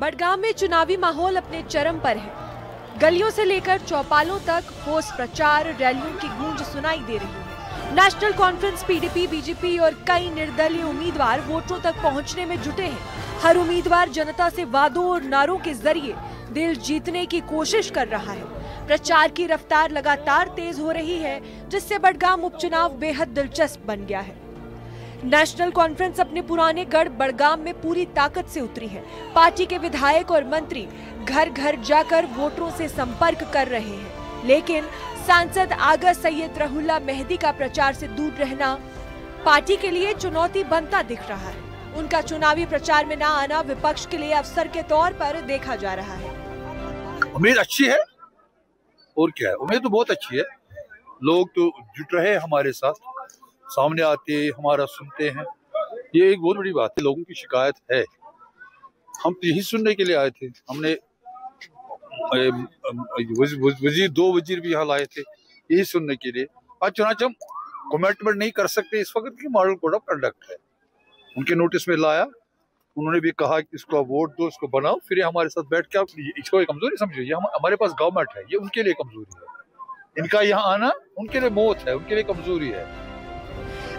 बडगाम में चुनावी माहौल अपने चरम पर है। गलियों से लेकर चौपालों तक ठोस प्रचार रैलियों की गूंज सुनाई दे रही है। नेशनल कॉन्फ्रेंस, पीडीपी, बीजेपी और कई निर्दलीय उम्मीदवार वोटरों तक पहुंचने में जुटे हैं। हर उम्मीदवार जनता से वादों और नारों के जरिए दिल जीतने की कोशिश कर रहा है। प्रचार की रफ्तार लगातार तेज हो रही है, जिससे बडगाम उपचुनाव बेहद दिलचस्प बन गया है। नेशनल कॉन्फ्रेंस अपने पुराने गढ़ बडगाम में पूरी ताकत से उतरी है। पार्टी के विधायक और मंत्री घर घर जाकर वोटरों से संपर्क कर रहे हैं, लेकिन सांसद आगा सैयद रहुल्ला मेहदी का प्रचार से दूर रहना पार्टी के लिए चुनौती बनता दिख रहा है। उनका चुनावी प्रचार में न आना विपक्ष के लिए अवसर के तौर पर देखा जा रहा है। उम्मीद अच्छी है, और क्या है, उम्मीद तो बहुत अच्छी है। लोग तो जुट रहे हैं हमारे साथ, सामने आते हमारा सुनते हैं, ये एक बहुत बड़ी बात है। लोगों की शिकायत है, हम यही सुनने के लिए आए थे। हमने दो वजीर भी यहाँ लाए थे यही सुनने के लिए। आज चुनाव हम कमेंटमेंट नहीं कर सकते, इस वक्त की मॉडल कोड ऑफ कंडक्ट है, उनके नोटिस में लाया। उन्होंने भी कहा कि इसको वोट दो, इसको बनाओ, फिर हमारे साथ बैठ के आप इसको कमजोरी समझिए। ये हमारे पास गवर्नमेंट है, ये उनके लिए कमजोरी है। इनका यहाँ आना उनके लिए मौत है, उनके लिए कमजोरी है।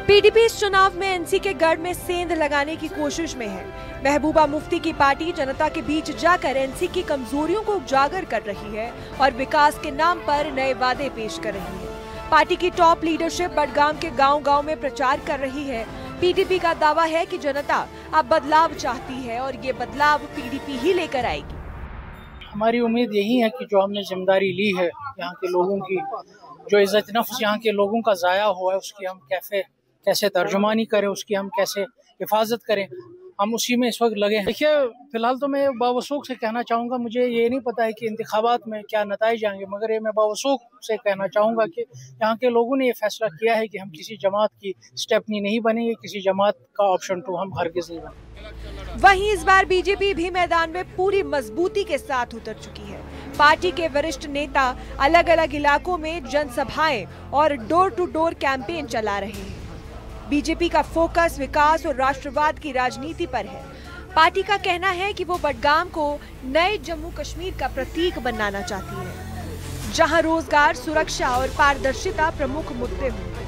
पीडीपी इस चुनाव में एनसी के गढ़ में सेंध लगाने की कोशिश में है। महबूबा मुफ्ती की पार्टी जनता के बीच जाकर एनसी की कमजोरियों को उजागर कर रही है और विकास के नाम पर नए वादे पेश कर रही है। पार्टी की टॉप लीडरशिप बडगाम के गांव-गांव में प्रचार कर रही है। पीडीपी का दावा है कि जनता अब बदलाव चाहती है और ये बदलाव पीडीपी ही लेकर आएगी। हमारी उम्मीद यही है कि जो हमने जिम्मेदारी ली है, यहाँ के लोगों की जो इज्जत नफ्स यहाँ के लोगों का ज़ाया हुआ है, उसकी हम कैसे तर्जुमानी करें, उसकी हम कैसे हिफाजत करें, हम उसी में इस वक्त लगे हैं। देखिए, फिलहाल तो मैं बावसूख से कहना चाहूँगा, मुझे ये नहीं पता है कि इंतखाबात में क्या नताइज आएंगे, मगर ये मैं बावसूख से कहना चाहूँगा कि यहाँ के लोगों ने ये फैसला किया है कि हम किसी जमात की स्टेपनी नहीं बनेंगे, किसी जमात का ऑप्शन 2 हम हरगिज़ नहीं बनेंगे। वहीं इस बार बीजेपी भी मैदान में पूरी मजबूती के साथ उतर चुकी है। पार्टी के वरिष्ठ नेता अलग अलग इलाकों में जनसभाएं और डोर टू डोर कैंपेन चला रहे हैं। बीजेपी का फोकस विकास और राष्ट्रवाद की राजनीति पर है। पार्टी का कहना है कि वो बडगाम को नए जम्मू कश्मीर का प्रतीक बनाना चाहती है, जहां रोजगार, सुरक्षा और पारदर्शिता प्रमुख मुद्दे होंगे।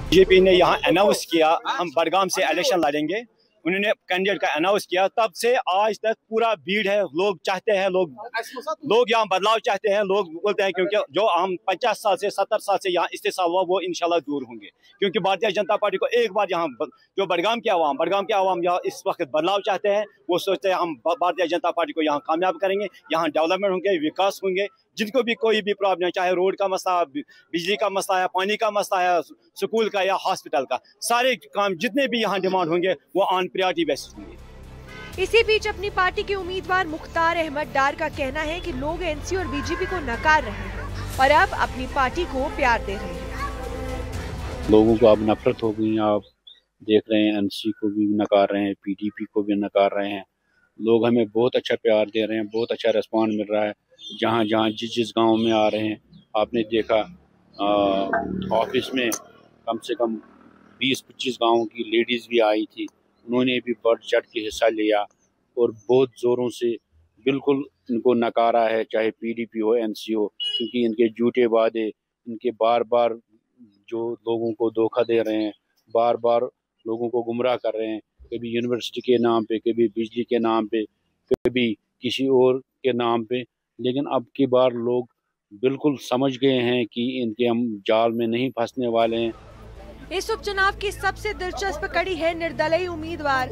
बीजेपी ने यहाँ अनाउंस किया हम बडगाम से इलेक्शन लड़ेंगे, उन्होंने कैंडिडेट का अनाउंस किया, तब से आज तक पूरा भीड़ है। लोग चाहते हैं, लोग यहाँ बदलाव चाहते हैं। लोग बोलते हैं क्योंकि जो हम 50 साल से 70 साल से यहाँ इस्तेसाल हुआ वो इंशाल्लाह दूर होंगे, क्योंकि भारतीय जनता पार्टी को एक बार यहाँ जो बडगाम के आवाम यहाँ इस वक्त बदलाव चाहते हैं। वो सोचते हैं हम भारतीय जनता पार्टी को यहाँ कामयाब करेंगे, यहाँ डेवलपमेंट होंगे, विकास होंगे। जिनको भी कोई भी प्रॉब्लम, चाहे रोड का मसला, बिजली का मसला है, पानी का मसला है, स्कूल का या हॉस्पिटल का, सारे काम जितने भी यहाँ डिमांड होंगे वो ऑन प्रायोरिटी बेसिस होंगे। इसी बीच अपनी पार्टी के उम्मीदवार मुख्तार अहमद डार का कहना है कि लोग एनसी और बीजेपी को नकार रहे हैं और अब अपनी पार्टी को प्यार दे रहे हैं। लोगों को अब नफरत हो गई, आप देख रहे हैं एनसी को भी नकार रहे हैं, पीडीपी को भी नकार रहे हैं। लोग हमें बहुत अच्छा प्यार दे रहे हैं, बहुत अच्छा रिस्पॉन्स मिल रहा है। जहाँ जिस गांव में आ रहे हैं, आपने देखा ऑफिस में कम से कम 20-25 गाँव की लेडीज़ भी आई थी, उन्होंने भी बढ़ चढ़ के हिस्सा लिया और बहुत ज़ोरों से बिल्कुल इनको नकारा है, चाहे पीडीपी हो, एनसी हो, क्योंकि इनके झूठे वादे, इनके बार बार जो लोगों को धोखा दे रहे हैं, बार बार लोगों को गुमराह कर रहे हैं, कभी यूनिवर्सिटी के नाम पे, कभी बिजली के नाम पे, कभी किसी और के नाम पे। लेकिन अब की बार लोग बिल्कुल समझ गए हैं कि इनके हम जाल में नहीं फंसने वाले हैं। इस उपचुनाव की सबसे दिलचस्प कड़ी है निर्दलीय उम्मीदवार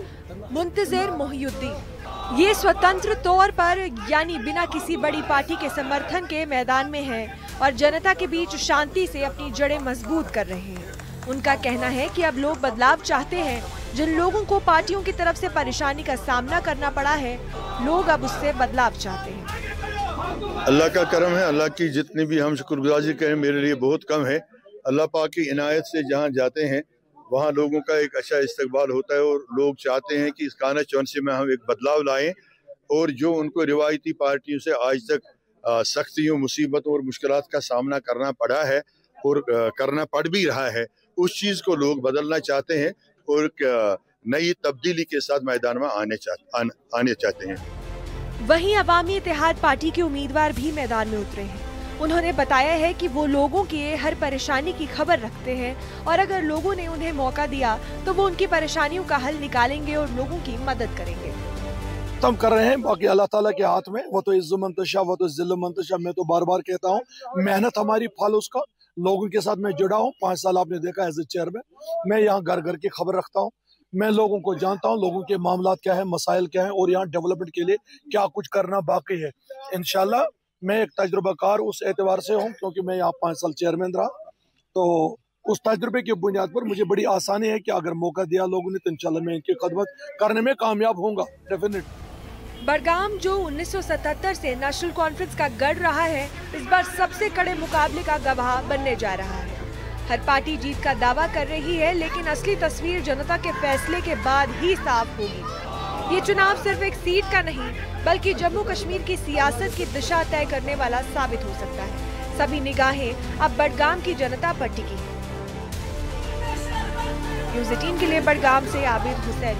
मुंतजिर मोहिउद्दीन। ये स्वतंत्र तौर पर यानी बिना किसी बड़ी पार्टी के समर्थन के मैदान में है और जनता के बीच शांति से अपनी जड़ें मजबूत कर रहे हैं। उनका कहना है कि अब लोग बदलाव चाहते हैं। जिन लोगों को पार्टियों की तरफ से परेशानी का सामना करना पड़ा है, लोग अब उससे बदलाव चाहते हैं। अल्लाह का करम है, अल्लाह की जितनी भी हम शुक्रगुजारी करें मेरे लिए बहुत कम है। अल्लाह पाक की इनायत से जहाँ जाते हैं वहाँ लोगों का एक अच्छा इस्तकबाल होता है और लोग चाहते हैं कि इस खाना चौंसे में हम एक बदलाव लाएं और जो उनको रिवायती पार्टियों से आज तक सख्तियों, मुसीबतों और मुश्किलात का सामना करना पड़ा है और करना पड़ भी रहा है, उस चीज़ को लोग बदलना चाहते हैं और नई तब्दीली के साथ मैदान में आने चाहते हैं। वहीं अवामी इत्तेहाद पार्टी के उम्मीदवार भी मैदान में उतरे हैं। उन्होंने बताया है कि वो लोगों की हर परेशानी की खबर रखते हैं और अगर लोगों ने उन्हें मौका दिया तो वो उनकी परेशानियों का हल निकालेंगे और लोगों की मदद करेंगे। हम कर रहे हैं, बाकी अल्लाह ताला के हाथ में, वो तो इज्ज़त मंतशा, वो तो जिल्ल मंतशा। मैं तो बार बार कहता हूँ, मेहनत हमारी फल उसका। लोगों के साथ मैं जुड़ा हूँ, 5 साल आपने देखा एज ए चेयरमैन। मैं यहाँ घर घर की खबर रखता हूँ, मैं लोगों को जानता हूँ, लोगों के मामलात क्या है, मसाइल क्या है और यहाँ डेवलपमेंट के लिए क्या कुछ करना बाकी है। इंशाल्लाह मैं एक तजुर्बाकार उस एतबार से हूँ क्योंकि मैं यहाँ 5 साल चेयरमैन रहा, तो उस तजुर्बे की बुनियाद पर मुझे बड़ी आसानी है कि अगर मौका दिया लोगों ने तो इंशाल्लाह मैं इनकी खिदमत करने में कामयाब होऊंगा, डेफिनेट। बडगाम जो 1977 से नेशनल कॉन्फ्रेंस का गढ़ रहा है, इस बार सबसे कड़े मुकाबले का गवाह बनने जा रहा है। हर पार्टी जीत का दावा कर रही है, लेकिन असली तस्वीर जनता के फैसले के बाद ही साफ होगी। ये चुनाव सिर्फ एक सीट का नहीं बल्कि जम्मू कश्मीर की सियासत की दिशा तय करने वाला साबित हो सकता है। सभी निगाहें अब बडगाम की जनता पर टिकी हैं। न्यूज़ 18 के लिए बडगाम से आबिद हुसैन।